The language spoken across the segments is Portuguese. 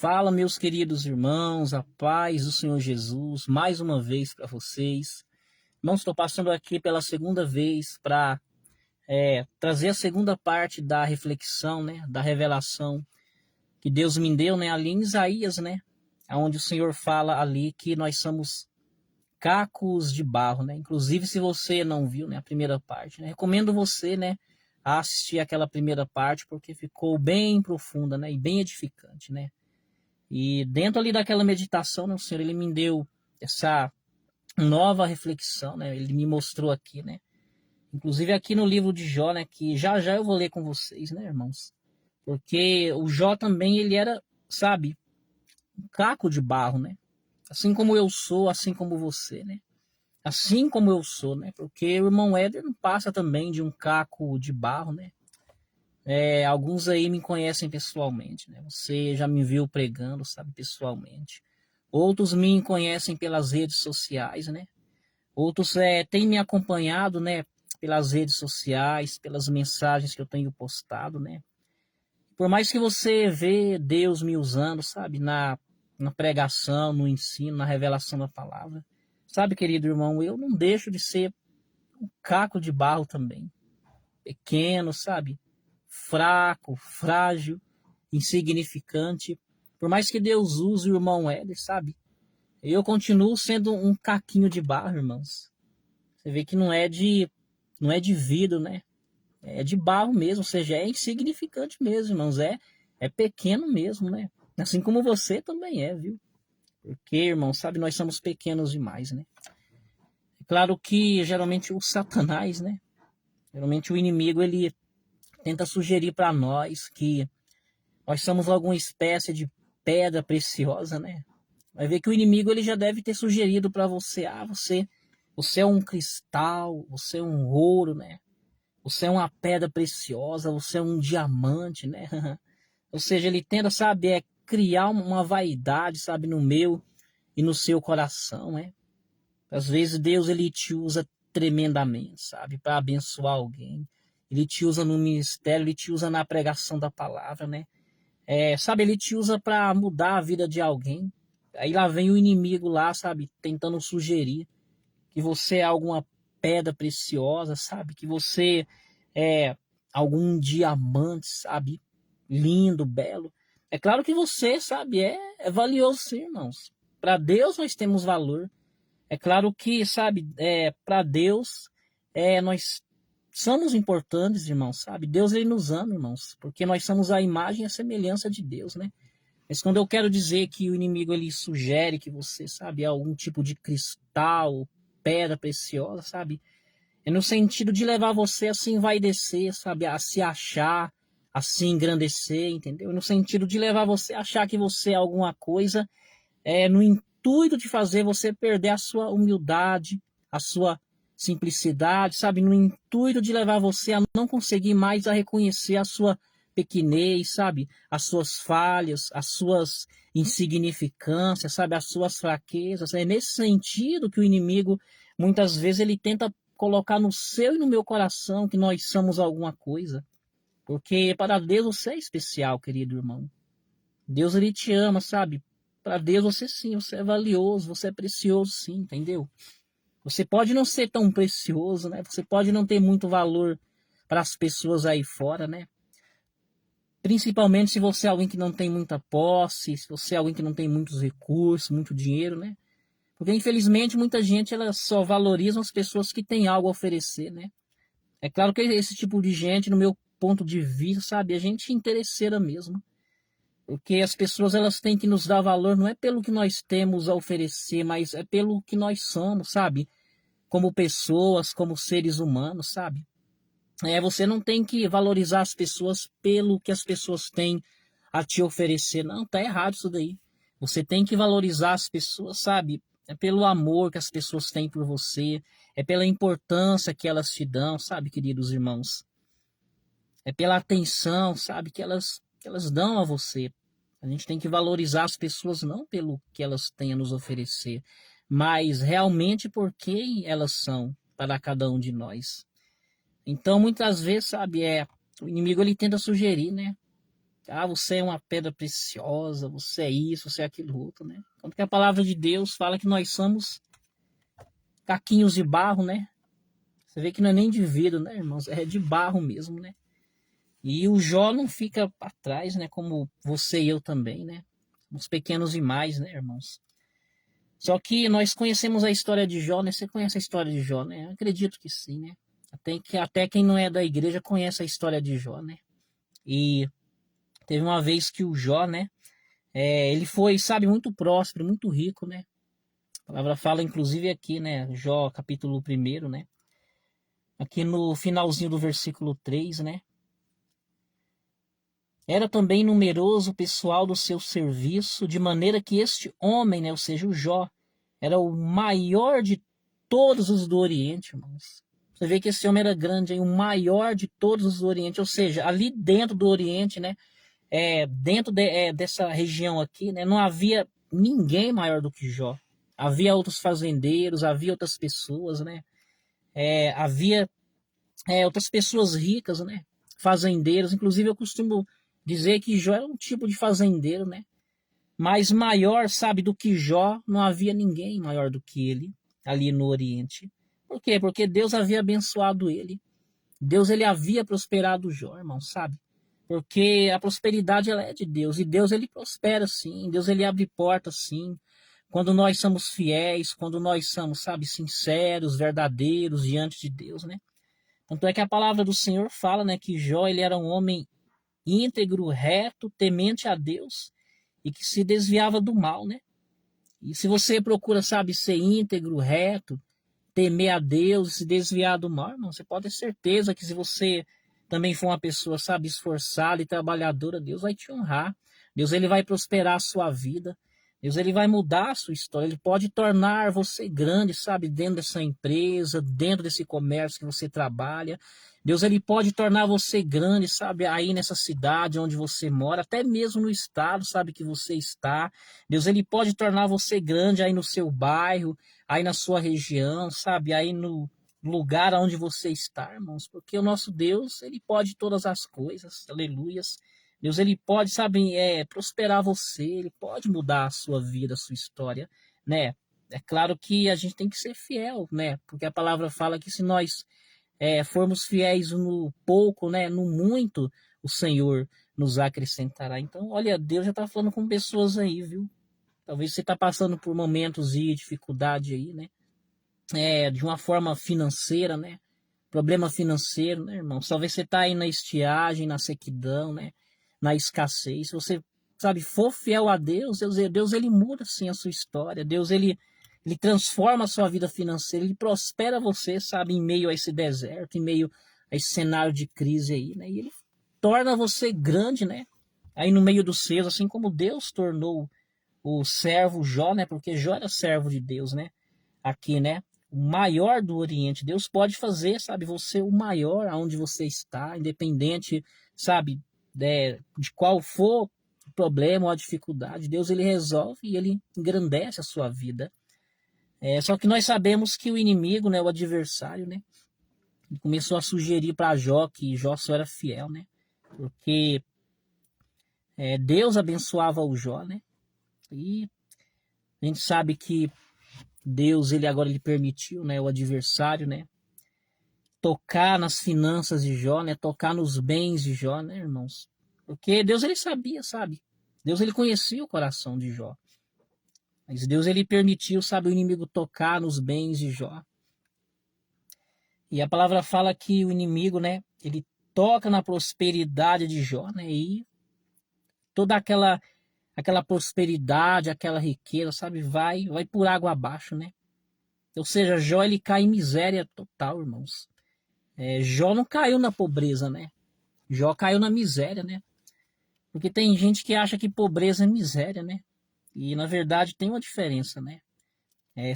Fala, meus queridos irmãos, a paz do Senhor Jesus, mais uma vez para vocês. Irmãos, estou passando aqui pela segunda vez para trazer a segunda parte da reflexão, né, da revelação que Deus me deu, né, ali em Isaías, né, onde o Senhor fala ali que nós somos cacos de barro, né. Inclusive, se você não viu, né, a primeira parte, né, recomendo você, né, a assistir aquela primeira parte porque ficou bem profunda, né, e bem edificante, né. E dentro ali daquela meditação, né, o Senhor ele me deu essa nova reflexão, né? Ele me mostrou aqui, né? Inclusive aqui no livro de Jó, né, que já já eu vou ler com vocês, né, irmãos? Porque o Jó também ele era, sabe, um caco de barro, né? Assim como eu sou, assim como você, né? Assim como eu sou, né? Porque o irmão Éder não passa também de um caco de barro, né? Alguns aí me conhecem pessoalmente, né? Você já me viu pregando, sabe, pessoalmente. Outros me conhecem pelas redes sociais, né? Outros têm me acompanhado, né, pelas redes sociais, pelas mensagens que eu tenho postado, né? Por mais que você vê Deus me usando, sabe, na pregação, no ensino, na revelação da palavra, sabe, querido irmão, eu não deixo de ser um caco de barro também, pequeno, sabe, fraco, frágil, insignificante. Por mais que Deus use o irmão Éder, sabe, eu continuo sendo um caquinho de barro, irmãos. Você vê que não é de vidro, né? É de barro mesmo, ou seja, é insignificante mesmo, irmãos. É pequeno mesmo, né? Assim como você também é, viu? Porque, irmão, sabe, nós somos pequenos demais, né? É claro que geralmente o Satanás, né? Geralmente o inimigo ele tenta sugerir para nós que nós somos alguma espécie de pedra preciosa, né? Vai ver que o inimigo ele já deve ter sugerido para você, você é um cristal, você é um ouro, né? Você é uma pedra preciosa, você é um diamante, né? Ou seja, ele tenta, sabe, criar uma vaidade, sabe, no meu e no seu coração, né? Às vezes Deus ele te usa tremendamente, sabe, para abençoar alguém. Ele te usa no ministério, ele te usa na pregação da palavra, né? Sabe, ele te usa para mudar a vida de alguém. Aí lá vem o inimigo lá, sabe, tentando sugerir que você é alguma pedra preciosa, sabe? Que você é algum diamante, sabe? Lindo, belo. É claro que você, sabe, é valioso sim, irmãos. Para Deus nós temos valor. É claro que, sabe, para Deus nós somos importantes, irmãos, sabe? Deus ele nos ama, irmãos, porque nós somos a imagem e a semelhança de Deus, né? Mas quando eu quero dizer que o inimigo ele sugere que você, sabe, é algum tipo de cristal, pedra preciosa, sabe? É no sentido de levar você a se envaidecer, sabe, a se achar, a se engrandecer, entendeu? No sentido de levar você a achar que você é alguma coisa, no intuito de fazer você perder a sua humildade, a sua simplicidade, sabe? No intuito de levar você a não conseguir mais a reconhecer a sua pequenez, sabe? As suas falhas, as suas insignificâncias, sabe? As suas fraquezas. É nesse sentido que o inimigo, muitas vezes, ele tenta colocar no seu e no meu coração que nós somos alguma coisa. Porque para Deus você é especial, querido irmão. Deus ele te ama, sabe? Para Deus você sim, você é valioso, você é precioso sim, entendeu? Você pode não ser tão precioso, né? Você pode não ter muito valor para as pessoas aí fora, né? Principalmente se você é alguém que não tem muita posse, se você é alguém que não tem muitos recursos, muito dinheiro, né? Porque infelizmente muita gente ela só valoriza as pessoas que têm algo a oferecer, né? É claro que esse tipo de gente, no meu ponto de vista, sabe, a gente é interesseira mesmo. Porque as pessoas elas têm que nos dar valor não é pelo que nós temos a oferecer, mas é pelo que nós somos, sabe? Como pessoas, como seres humanos, sabe? Você não tem que valorizar as pessoas pelo que as pessoas têm a te oferecer. Não, tá errado isso daí. Você tem que valorizar as pessoas, sabe? É pelo amor que as pessoas têm por você, é pela importância que elas te dão, sabe, queridos irmãos? É pela atenção, sabe, que elas dão a você. A gente tem que valorizar as pessoas não pelo que elas têm a nos oferecer, mas realmente por quem elas são para cada um de nós. Então, muitas vezes, sabe, o inimigo ele tenta sugerir, né? Ah, você é uma pedra preciosa, você é isso, você é aquilo outro, né? Tanto que a palavra de Deus fala que nós somos caquinhos de barro, né? Você vê que não é nem de vidro, né, irmãos? É de barro mesmo, né? E o Jó não fica para trás, né? Como você e eu também, né? Os pequenos demais, né, irmãos? Só que nós conhecemos a história de Jó, né? Você conhece a história de Jó, né? Eu acredito que sim, né? Até quem não é da igreja conhece a história de Jó, né? E teve uma vez que o Jó, né? Ele foi, sabe, muito próspero, muito rico, né? A palavra fala, inclusive, aqui, né? Jó, capítulo 1, né? Aqui no finalzinho do versículo 3, né? Era também numeroso o pessoal do seu serviço, de maneira que este homem, né, ou seja, o Jó, era o maior de todos os do Oriente, irmãos. Você vê que esse homem era grande, hein? O maior de todos os do Oriente, ou seja, ali dentro do Oriente, né, dessa região aqui, né, não havia ninguém maior do que Jó. Havia outros fazendeiros, havia outras pessoas, né, havia outras pessoas ricas, né? Fazendeiros. Inclusive, eu costumo dizer que Jó era um tipo de fazendeiro, né? Mas maior, sabe, do que Jó, não havia ninguém maior do que ele ali no Oriente. Por quê? Porque Deus havia abençoado ele. Deus ele havia prosperado Jó, irmão, sabe? Porque a prosperidade ela é de Deus e Deus ele prospera sim, Deus ele abre portas sim. Quando nós somos fiéis, quando nós somos, sabe, sinceros, verdadeiros diante de Deus, né? Tanto é que a palavra do Senhor fala, né, que Jó ele era um homem íntegro, reto, temente a Deus e que se desviava do mal, né? E se você procura, sabe, ser íntegro, reto, temer a Deus e se desviar do mal, irmão, você pode ter certeza que se você também for uma pessoa, sabe, esforçada e trabalhadora, Deus vai te honrar. Deus ele vai prosperar a sua vida. Deus ele vai mudar a sua história. Ele pode tornar você grande, sabe, dentro dessa empresa, dentro desse comércio que você trabalha. Deus ele pode tornar você grande, sabe, aí nessa cidade onde você mora, até mesmo no estado, sabe, que você está. Deus ele pode tornar você grande aí no seu bairro, aí na sua região, sabe, aí no lugar onde você está, irmãos, porque o nosso Deus, ele pode todas as coisas, aleluias. Deus, ele pode, sabe, prosperar você, ele pode mudar a sua vida, a sua história, né? É claro que a gente tem que ser fiel, né? Porque a palavra fala que se nós formos fiéis no pouco, né, no muito, o Senhor nos acrescentará. Então, olha, Deus já está falando com pessoas aí, viu? Talvez você está passando por momentos de dificuldade aí, né? De uma forma financeira, né? Problema financeiro, né, irmão? Talvez você está aí na estiagem, na sequidão, né? Na escassez. Se você, sabe, for fiel a Deus, Deus ele muda sim a sua história. Deus ele transforma a sua vida financeira, ele prospera você, sabe, em meio a esse deserto, em meio a esse cenário de crise aí, né? E ele torna você grande, né? Aí no meio dos seus, assim como Deus tornou o servo Jó, né? Porque Jó era servo de Deus, né? Aqui, né? O maior do Oriente. Deus pode fazer, sabe? Você o maior aonde você está, independente, sabe? De qual for o problema ou a dificuldade. Deus ele resolve e ele engrandece a sua vida. Só que nós sabemos que o inimigo, né? O adversário, né? Ele começou a sugerir para Jó que Jó só era fiel, né? Porque Deus abençoava o Jó, né? E a gente sabe que Deus, ele agora ele permitiu, né, o adversário, né, tocar nas finanças de Jó, né, tocar nos bens de Jó, né, irmãos? Porque Deus ele sabia, sabe? Deus ele conhecia o coração de Jó. Mas Deus ele permitiu, sabe, o inimigo tocar nos bens de Jó. E a palavra fala que o inimigo, né, ele toca na prosperidade de Jó, né, e toda aquela prosperidade, aquela riqueza, sabe, vai por água abaixo, né? Ou seja, Jó ele cai em miséria total, irmãos. Jó não caiu na pobreza, né? Jó caiu na miséria, né? Porque tem gente que acha que pobreza é miséria, né? E na verdade tem uma diferença, né?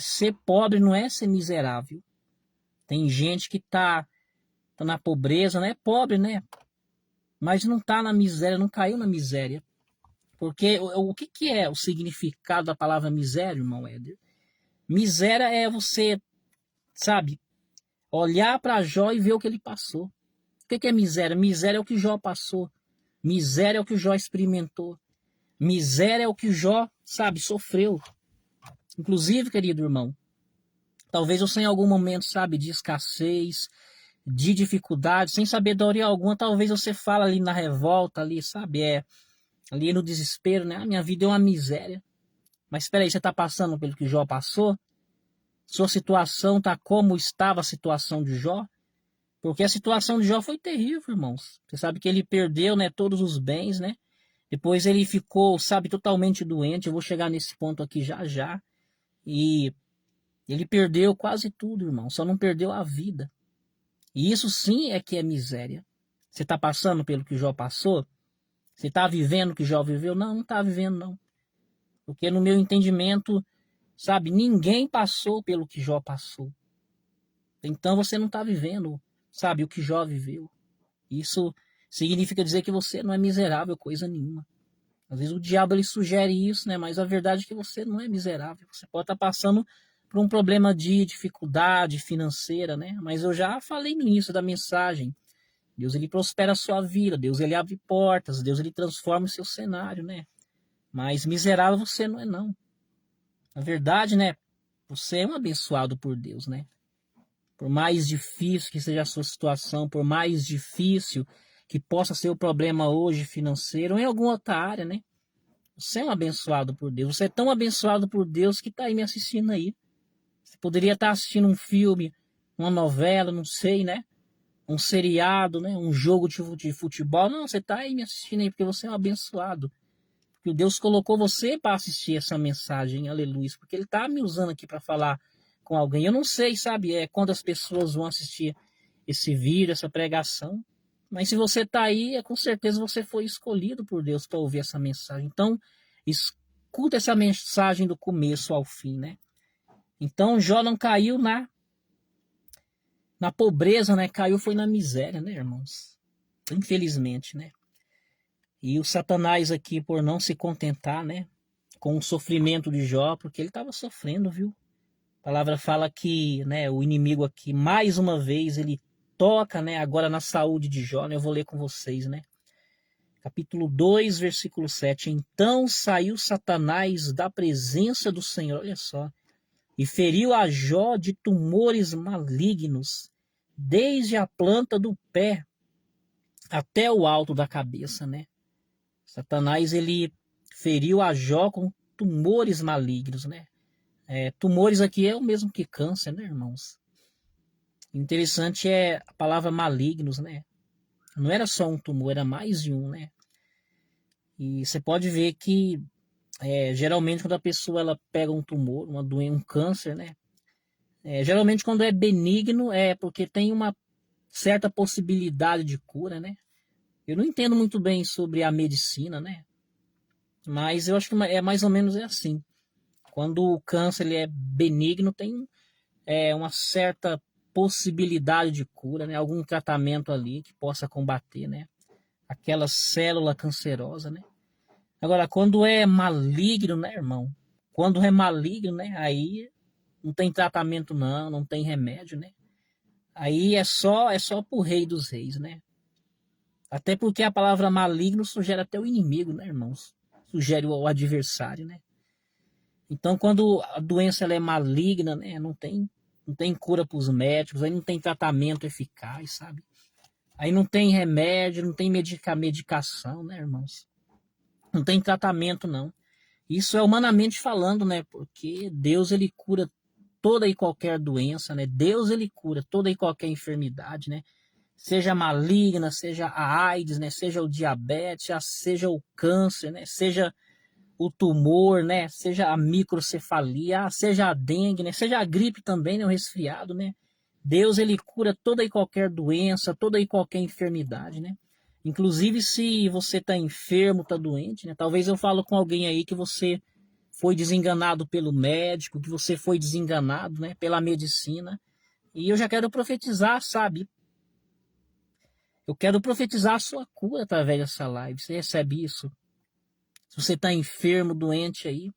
Ser pobre não é ser miserável. Tem gente que tá na pobreza, né? É pobre, né? Mas não tá na miséria, não caiu na miséria. Porque o que é o significado da palavra miséria, irmão Éder? Miséria é você, sabe, olhar para Jó e ver o que ele passou. O que é miséria? Miséria é o que Jó passou. Miséria é o que o Jó experimentou. Miséria é o que o Jó, sabe, sofreu. Inclusive, querido irmão, talvez você em algum momento, sabe, de escassez, de dificuldade, sem sabedoria alguma, talvez você fala ali na revolta, ali, sabe, ali no desespero, né? A minha vida é uma miséria. Mas espera aí, você está passando pelo que Jó passou? Sua situação está como estava a situação de Jó? Porque a situação de Jó foi terrível, irmãos. Você sabe que ele perdeu, né, todos os bens, né? Depois ele ficou, sabe, totalmente doente. Eu vou chegar nesse ponto aqui já já. E ele perdeu quase tudo, irmão. Só não perdeu a vida. E isso sim é que é miséria. Você está passando pelo que Jó passou? Você está vivendo o que Jó viveu? Não, não está vivendo, não. Porque no meu entendimento, sabe, ninguém passou pelo que Jó passou. Então você não está vivendo, sabe, o que Jó viveu. Isso significa dizer que você não é miserável coisa nenhuma. Às vezes o diabo ele sugere isso, né? Mas a verdade é que você não é miserável. Você pode estar passando por um problema de dificuldade financeira, né? Mas eu já falei no início da mensagem. Deus ele prospera a sua vida, Deus ele abre portas, Deus ele transforma o seu cenário, né? Mas miserável você não é não. Na verdade, né? Você é um abençoado por Deus, né? Por mais difícil que seja a sua situação, por mais difícil que possa ser o problema hoje financeiro ou em alguma outra área, né? Você é um abençoado por Deus. Você é tão abençoado por Deus que está aí me assistindo aí. Você poderia estar assistindo um filme, uma novela, não sei, né? Um seriado, né? Um jogo de futebol. Não, você está aí me assistindo aí porque você é um abençoado. Porque Deus colocou você para assistir essa mensagem, aleluia. Porque Ele está me usando aqui para falar com alguém. Eu não sei, sabe, quantas pessoas vão assistir esse vídeo, essa pregação. Mas se você está aí, com certeza você foi escolhido por Deus para ouvir essa mensagem. Então, escuta essa mensagem do começo ao fim, né? Então, Jó não caiu na pobreza, né? Caiu foi na miséria, né, irmãos? Infelizmente, né? E o Satanás aqui, por não se contentar, né? Com o sofrimento de Jó, porque ele estava sofrendo, viu? A palavra fala que, né, o inimigo aqui, mais uma vez, ele toca, né, agora na saúde de Jó, né? Eu vou ler com vocês, né? Capítulo 2, versículo 7. Então saiu Satanás da presença do Senhor, olha só, e feriu a Jó de tumores malignos, desde a planta do pé até o alto da cabeça, né? Satanás, ele feriu a Jó com tumores malignos, né? Tumores aqui é o mesmo que câncer, né, irmãos? Interessante é a palavra malignos, né? Não era só um tumor, era mais de um, né? E você pode ver que geralmente quando a pessoa ela pega um tumor, uma doença, um câncer, né? Geralmente quando é benigno é porque tem uma certa possibilidade de cura, né? Eu não entendo muito bem sobre a medicina, né? Mas eu acho que é mais ou menos assim. Quando o câncer ele é benigno, tem uma certa possibilidade de cura, né? Algum tratamento ali que possa combater, né? Aquela célula cancerosa, né? Agora, quando é maligno, né, irmão? Quando é maligno, né? Aí não tem tratamento não, não tem remédio, né? Aí é só pro rei dos reis, né? Até porque a palavra maligno sugere até o inimigo, né, irmãos? Sugere o adversário, né? Então, quando a doença ela é maligna, né, não tem cura para os médicos, aí não tem tratamento eficaz, sabe? Aí não tem remédio, não tem medicação, né, irmãos? Não tem tratamento, não. Isso é humanamente falando, né? Porque Deus, ele cura toda e qualquer doença, né? Deus, ele cura toda e qualquer enfermidade, né? Seja maligna, seja a AIDS, né? Seja o diabetes, seja o câncer, né? Seja o tumor, né? Seja a microcefalia, seja a dengue, né? Seja a gripe também, né? O resfriado, né? Deus, ele cura toda e qualquer doença, toda e qualquer enfermidade, né? Inclusive se você está enfermo, está doente, né? Talvez eu falo com alguém aí que você foi desenganado pelo médico, que você foi desenganado, né? Pela medicina. E eu já quero profetizar, sabe? Eu quero profetizar a sua cura através dessa live. Você recebe isso? Se você está enfermo, doente aí,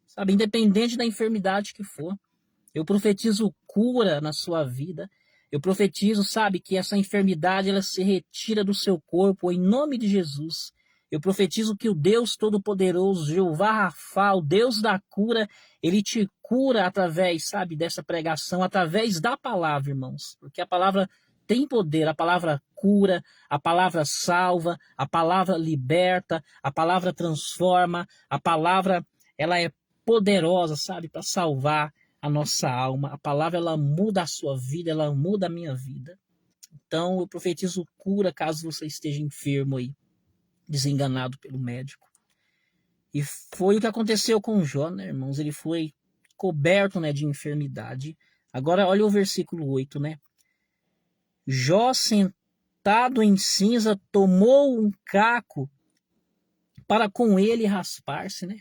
sabe? Independente da enfermidade que for, eu profetizo cura na sua vida. Eu profetizo, sabe, que essa enfermidade ela se retira do seu corpo em nome de Jesus. Eu profetizo que o Deus Todo-Poderoso, Jeová Rafa, o Deus da cura, ele te cura através, sabe, dessa pregação, através da palavra, irmãos. Porque a palavra tem poder, a palavra cura, a palavra salva, a palavra liberta, a palavra transforma, a palavra ela é poderosa, sabe, para salvar a nossa alma. A palavra ela muda a sua vida, ela muda a minha vida. Então eu profetizo cura caso você esteja enfermo aí, desenganado pelo médico. E foi o que aconteceu com Jó, né, irmãos? Ele foi coberto, né, de enfermidade. Agora olha o versículo 8, né? Jó, sentado em cinza, tomou um caco para com ele raspar-se, né?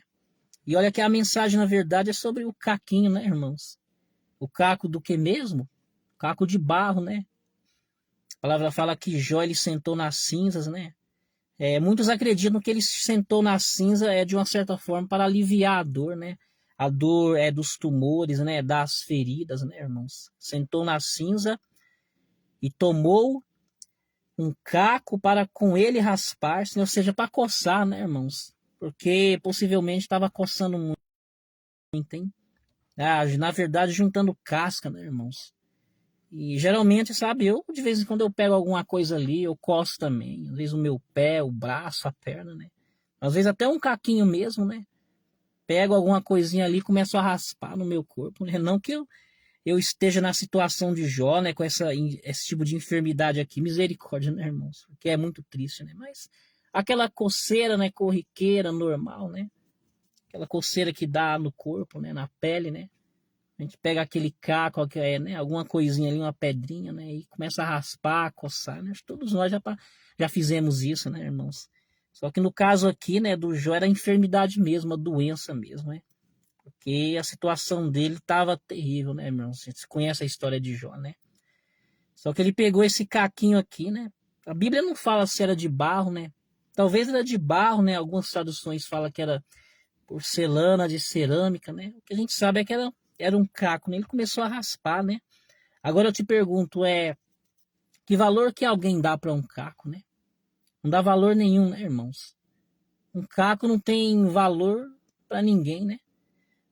E olha que a mensagem, na verdade, é sobre o caquinho, né, irmãos? O caco do que mesmo? Caco de barro, né? A palavra fala que Jó, ele sentou nas cinzas, né? Muitos acreditam que ele sentou na cinza de uma certa forma para aliviar a dor, né? A dor é dos tumores, né? Das feridas, né, irmãos? Sentou na cinza e tomou um caco para com ele raspar-se, né? Ou seja, para coçar, né, irmãos? Porque possivelmente estava coçando muito, hein? Na verdade, juntando casca, né, irmãos? E geralmente, sabe, eu de vez em quando eu pego alguma coisa ali, eu coço também. Às vezes o meu pé, o braço, a perna, né? Às vezes até um caquinho mesmo, né? Pego alguma coisinha ali e começo a raspar no meu corpo, né? Não que eu esteja na situação de Jó, né? Com esse tipo de enfermidade aqui. Misericórdia, né, irmãos? Porque é muito triste, né? Mas aquela coceira, né? Corriqueira, normal, né? Aquela coceira que dá no corpo, né? Na pele, né? A gente pega aquele caco, né, alguma coisinha ali, uma pedrinha, né, e começa a raspar, a coçar, né? Todos nós já fizemos isso, né, irmãos? Só que no caso aqui, né, do Jó era a enfermidade mesmo, a doença mesmo, né? Porque a situação dele estava terrível, né, irmãos? Você conhece a história de Jó, né? Só que ele pegou esse caquinho aqui, né? A Bíblia não fala se era de barro, né? Talvez era de barro, né? Algumas traduções falam que era porcelana, de cerâmica, né? O que a gente sabe é que era um caco, né? Ele começou a raspar, né? Agora eu te pergunto, que valor que alguém dá para um caco, né? Não dá valor nenhum, né, irmãos? Um caco não tem valor para ninguém, né?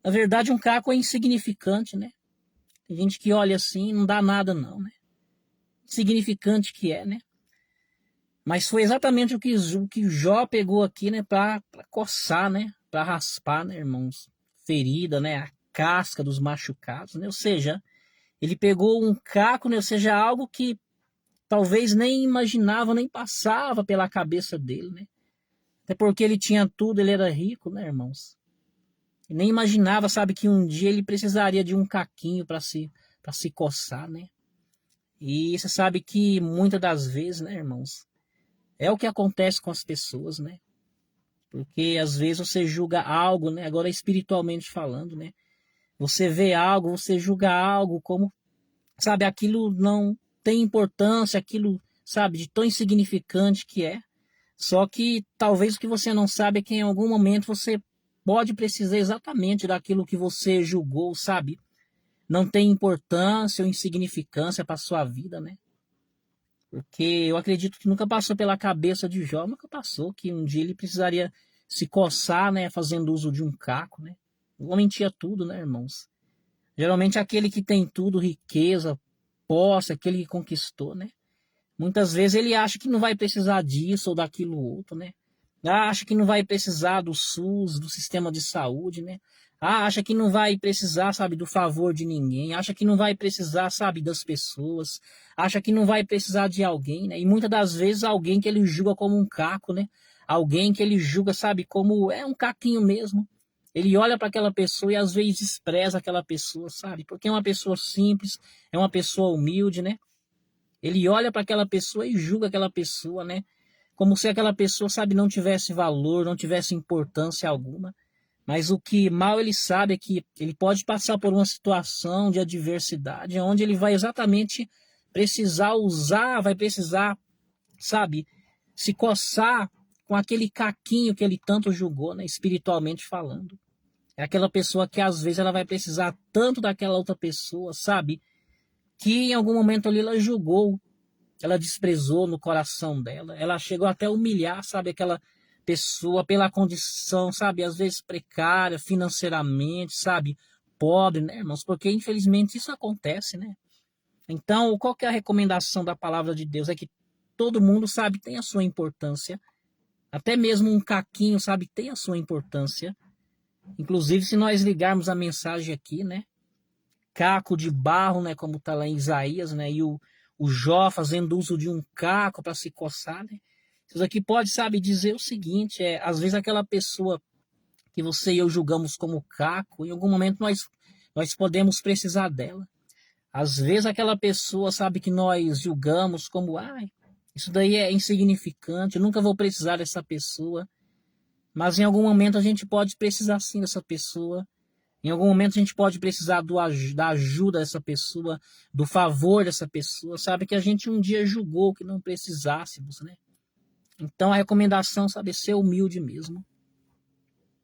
Na verdade, um caco é insignificante, né? Tem gente que olha assim, não dá nada não, né? Insignificante que é, né? Mas foi exatamente o que Jó pegou aqui, né? Para coçar, né? Para raspar, né, irmãos? Ferida, né? A casca dos machucados, né? Ou seja, ele pegou um caco, né? Ou seja, algo que talvez nem imaginava, nem passava pela cabeça dele, né? Até porque ele tinha tudo, ele era rico, né, irmãos? E nem imaginava, sabe, que um dia ele precisaria de um caquinho para se coçar, né? E você sabe que muitas das vezes, né, irmãos, é o que acontece com as pessoas, né? Porque às vezes você julga algo, né? Agora espiritualmente falando, né? Você vê algo, você julga algo como, sabe, aquilo não tem importância, aquilo, sabe, de tão insignificante que é. Só que talvez o que você não sabe é que em algum momento você pode precisar exatamente daquilo que você julgou, sabe? Não tem importância ou insignificância para sua vida, né? Porque eu acredito que nunca passou pela cabeça de Jó, nunca passou que um dia ele precisaria se coçar, né, fazendo uso de um caco, né? O homem tinha tudo, né, irmãos? Geralmente aquele que tem tudo, riqueza, posse, aquele que conquistou, né? Muitas vezes ele acha que não vai precisar disso ou daquilo outro, né? Acha que não vai precisar do SUS, do sistema de saúde, né? Acha que não vai precisar, sabe, do favor de ninguém. Acha que não vai precisar, sabe, das pessoas. Acha que não vai precisar de alguém, né? E muitas das vezes alguém que ele julga como um caco, né? Alguém que ele julga, sabe, como é um caquinho mesmo. Ele olha para aquela pessoa e às vezes despreza aquela pessoa, sabe? Porque é uma pessoa simples, é uma pessoa humilde, né? Ele olha para aquela pessoa e julga aquela pessoa, né? Como se aquela pessoa, sabe, não tivesse valor, não tivesse importância alguma. Mas o que mal ele sabe é que ele pode passar por uma situação de adversidade, onde ele vai exatamente precisar usar, vai precisar, sabe, se coçar com aquele caquinho que ele tanto julgou, né, espiritualmente falando. É aquela pessoa que às vezes ela vai precisar tanto daquela outra pessoa, sabe? que em algum momento ali ela julgou, ela desprezou no coração dela, ela chegou até a humilhar, sabe, aquela pessoa pela condição, sabe, às vezes precária financeiramente, sabe, pobre, né, irmãos? Porque infelizmente isso acontece, né? Então, qual que é a recomendação da palavra de Deus? É que todo mundo, sabe, tem a sua importância. Até mesmo um caquinho, sabe, tem a sua importância. Inclusive, se nós ligarmos a mensagem aqui, né? Caco de barro, né? Como está lá em Isaías, né? E o Jó fazendo uso de um caco para se coçar, né? Isso aqui pode, sabe, dizer o seguinte: às vezes aquela pessoa que você e eu julgamos como caco, em algum momento nós podemos precisar dela. Às vezes aquela pessoa, sabe, que nós julgamos como, isso daí é insignificante, eu nunca vou precisar dessa pessoa. Mas em algum momento a gente pode precisar sim dessa pessoa. Em algum momento a gente pode precisar da ajuda dessa pessoa, do favor dessa pessoa, sabe? Que a gente um dia julgou que não precisássemos, né? Então a recomendação, sabe, é ser humilde mesmo.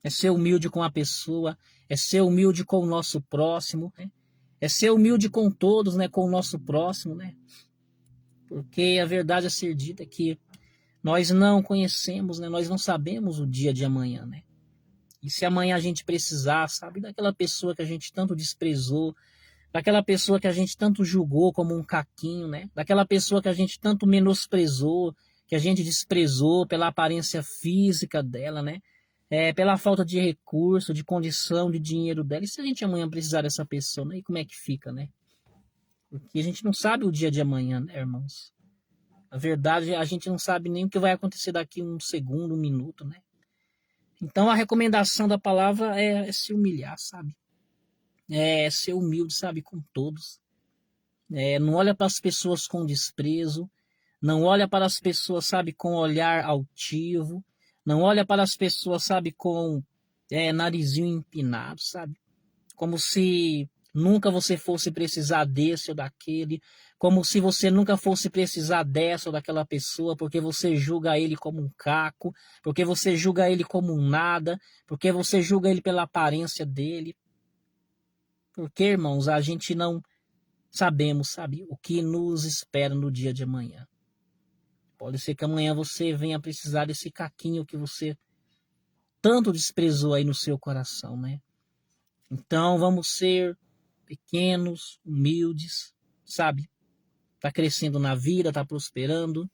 É ser humilde com a pessoa, é ser humilde com o nosso próximo, né? É ser humilde com todos, né? Com o nosso próximo, né? Porque a verdade a ser dita é que nós não conhecemos, né? Nós não sabemos o dia de amanhã, né? E se amanhã a gente precisar, sabe, daquela pessoa que a gente tanto desprezou, daquela pessoa que a gente tanto julgou como um caquinho, né? Daquela pessoa que a gente tanto menosprezou, que a gente desprezou pela aparência física dela, né? Pela falta de recurso, de condição, de dinheiro dela. E se a gente amanhã precisar dessa pessoa, né? E como é que fica, né? Porque a gente não sabe o dia de amanhã, né, irmãos? A verdade, a gente não sabe nem o que vai acontecer daqui um segundo, um minuto, né? Então a recomendação da palavra é se humilhar, sabe? É ser humilde, sabe, com todos. Não olha para as pessoas com desprezo, não olha para as pessoas, sabe, com olhar altivo, não olha para as pessoas, sabe, com narizinho empinado, sabe? Como se nunca você fosse precisar desse ou daquele, como se você nunca fosse precisar dessa ou daquela pessoa, porque você julga ele como um caco, porque você julga ele como um nada, porque você julga ele pela aparência dele. Porque, irmãos, a gente não sabemos, sabe, o que nos espera no dia de amanhã. Pode ser que amanhã você venha precisar desse caquinho que você tanto desprezou aí no seu coração, né? Então vamos ser pequenos, humildes, sabe? Tá crescendo na vida, tá prosperando,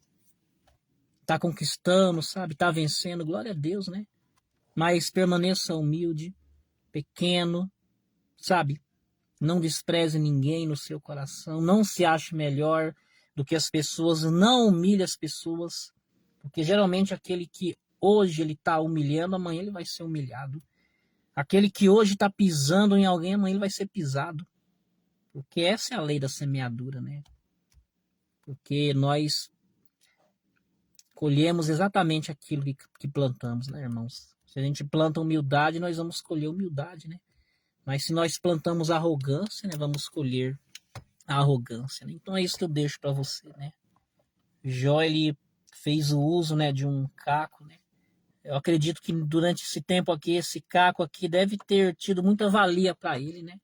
tá conquistando, sabe? Tá vencendo, glória a Deus, né? Mas permaneça humilde, pequeno, sabe? Não despreze ninguém no seu coração, não se ache melhor do que as pessoas, não humilhe as pessoas, porque geralmente aquele que hoje ele está humilhando, amanhã ele vai ser humilhado. Aquele que hoje está pisando em alguém, amanhã ele vai ser pisado. Porque essa é a lei da semeadura, né? Porque nós colhemos exatamente aquilo que plantamos, né, irmãos? Se a gente planta humildade, nós vamos colher humildade, né? Mas se nós plantamos arrogância, né, vamos colher a arrogância, né? Então é isso que eu deixo para você, né? Jó, ele fez o uso, né, de um caco, né? Eu acredito que durante esse tempo aqui, esse caco aqui deve ter tido muita valia para ele, né?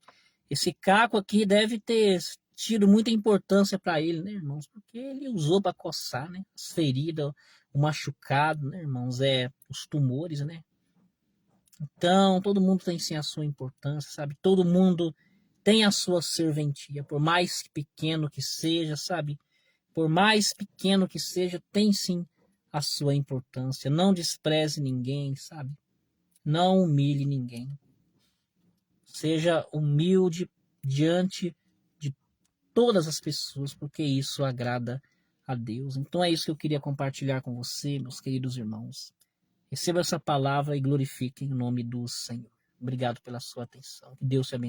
Esse caco aqui deve ter tido muita importância para ele, né, irmãos? Porque ele usou para coçar, né? As feridas, o machucado, né, irmãos? Os tumores, né? Então, todo mundo tem sim a sua importância, sabe? Todo mundo tem a sua serventia, por mais pequeno que seja, sabe? Por mais pequeno que seja, tem sim a sua importância. Não despreze ninguém, sabe? Não humilhe ninguém. Seja humilde diante de todas as pessoas, porque isso agrada a Deus. Então é isso que eu queria compartilhar com você, meus queridos irmãos. Receba essa palavra e glorifique em nome do Senhor. Obrigado pela sua atenção. Que Deus te abençoe.